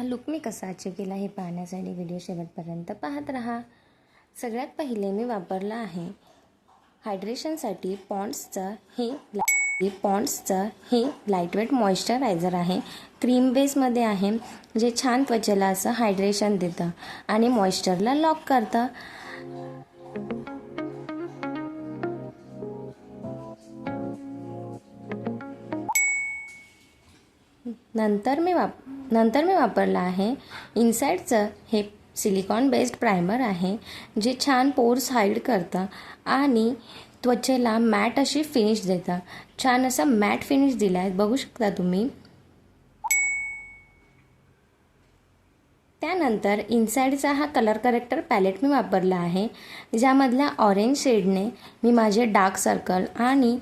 हा लुक मी कसा अचीव केला हे पाहण्यासाठी व्हिडिओ शेवटपर्यंत पाहत राहा। सगळ्यात पहिले मी वापरला आहे हायड्रेशनसाठी पॉन्ड्सचा हे लाईटवेट मॉइश्चरायझर आहे। क्रीम बेसमध्ये आहे, जे छान त्वचेला असं हायड्रेशन देतं आणि मॉइश्चरला लॉक करतं। नंतर मी वापरला आहे इनसाइडचं हे सिलिकॉन बेस्ड प्रायमर आहे, जे छान पोर्स हाईड करतं आणि त्वचेला मॅट अशी फिनिश देतं। छान असा मॅट फिनिश दिला आहे, बघू शकता तुम्ही। त्यानंतर इनसाइडचा हा कलर करेक्टर पॅलेट मी वापरला आहे, ज्यामधल्या ऑरेंज शेडने मी माझे डार्क सर्कल आणि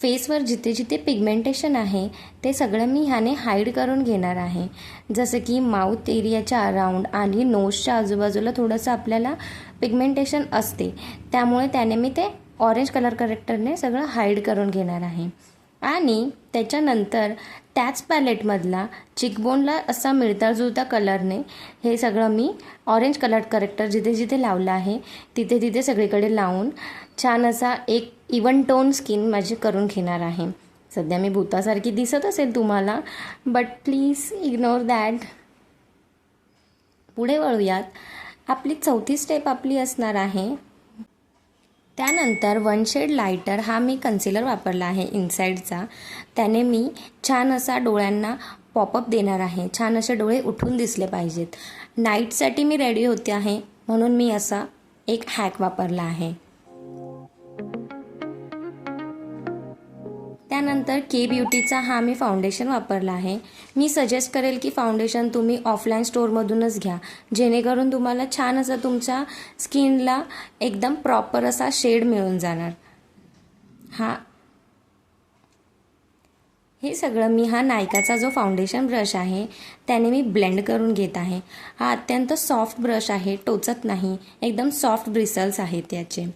फेसवर जिथे जिथे पिगमेंटेशन आहे ते सगळं मी ह्याने हाईड करून घेणार आहे। जसं की माउथ एरियाच्या अराउंड आणि नोजच्या आजूबाजूला थोडंसं आपल्याला पिगमेंटेशन असते, त्यामुळे त्याने मी ते ऑरेंज कलर करेक्टरने सगळं हाईड करून घेणार आहे। आणि त्याच्यानंतर त्याच पॅलेटमधला चिकबोनला असा मिळता जुळता कलरने हे सगळं मी ऑरेंज कलर करेक्टर जिथे जिथे लावलं आहे तिथे तिथे सगळीकडे लावून छान असा एक इवन टोन स्किन माझी करून घेणार आहे। सध्या मी भूतासारखी दिसत असेल तुम्हाला, बट प्लीज इग्नोर दॅट। पुढे वळूयात। आपली चौथी स्टेप आपली असणार आहे, त्यानंतर वन शेड लायटर हा मी कन्सिलर वापरला आहे इनसाइडचा। त्याने मी छान असा डोळ्यांना पॉपअप देणार आहे, छान असे डोळे उठून दिसले पाहिजेत। नाईटसाठी मी रेडी होते आहे, म्हणून मी असा एक हॅक वापरला आहे। त्यानंतर के ब्युटीचा हा मी फाउंडेशन वापरला आहे। मी सजेस्ट करेल की फाउंडेशन तुम्ही ऑफलाईन स्टोअरमधूनच घ्या, जेणेकरून तुम्हाला छान असं तुमच्या स्किनला एकदम प्रॉपर असा शेड मिळून जाणार। हे सगळं मी नायकाचा जो फाउंडेशन ब्रश आहे त्याने मी ब्लेंड करून घेत आहे। हा अत्यंत सॉफ्ट ब्रश आहे, टोचत नाही, एकदम सॉफ्ट ब्रिसल्स आहेत याचे।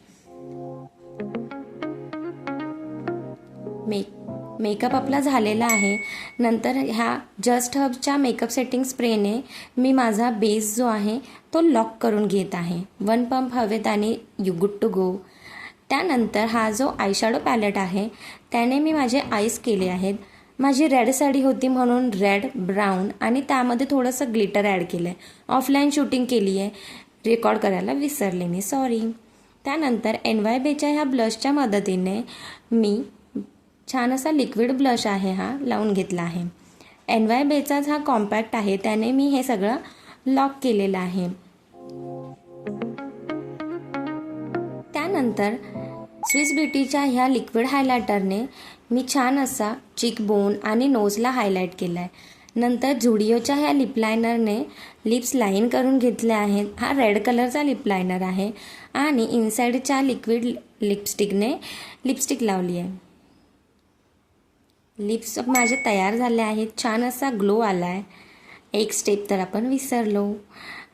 मेकअप आपला झालेला आहे। नंतर ह्या जस्ट हबच्या मेकअप सेटिंग स्प्रेने मी माझा बेस जो आहे तो लॉक करून घेत आहे। वन पंप हवेत आणि यू गुड टू गो। त्यानंतर हा जो आयशॅडो पॅलेट आहे त्याने मी माझे आईज केले आहेत। माझी रेड साडी होती म्हणून रेड, ब्राऊन आणि त्यामध्ये थोडंसं ग्लिटर ॲड केलं आहे। ऑफलाईन शूटिंग केली आहे, रेकॉर्ड करायला विसरले मी, सॉरी। त्यानंतर NYBच्या ह्या ब्लशच्या मदतीने मी छान असा लिक्विड ब्लश आहे हा लावून घेतला आहे। NYBचाच हा कॉम्पॅक्ट आहे, त्याने मी हे सगळं लॉक केलेलं आहे। त्यानंतर स्विस ब्युटीच्या ह्या लिक्विड हायलायटरने मी छान असा चिकबोन आणि नोजला हायलाईट केला आहे। नंतर झुडिओच्या ह्या लिप लायनरने लिप्स लाईन करून घेतले आहेत। हा रेड कलरचा लिप लायनर आहे आणि इनसाइडच्या लिक्विड लिपस्टिकने लिपस्टिक लावली आहे। लिप्स माझे तयार झाले आहेत, छान असा ग्लो आला आहे। एक स्टेप तर आपण विसरलो,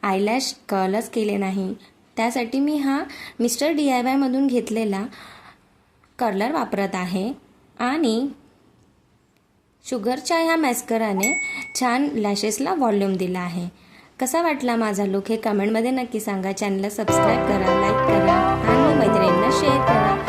आयलॅश कर्लच केले नाही, त्यासाठी मी हा मिस्टर DIY मधून घेतलेला कर्लर वापरत आहे आणि शुगरच्या ह्या मॅस्कराने छान लॅशेसला व्हॉल्यूम दिला आहे। कसा वाटला माझा लुक हे कमेंटमध्ये नक्की सांगा। चॅनलला सबस्क्राईब करा, लाईक करा आणि मैत्रिणींना शेअर करा।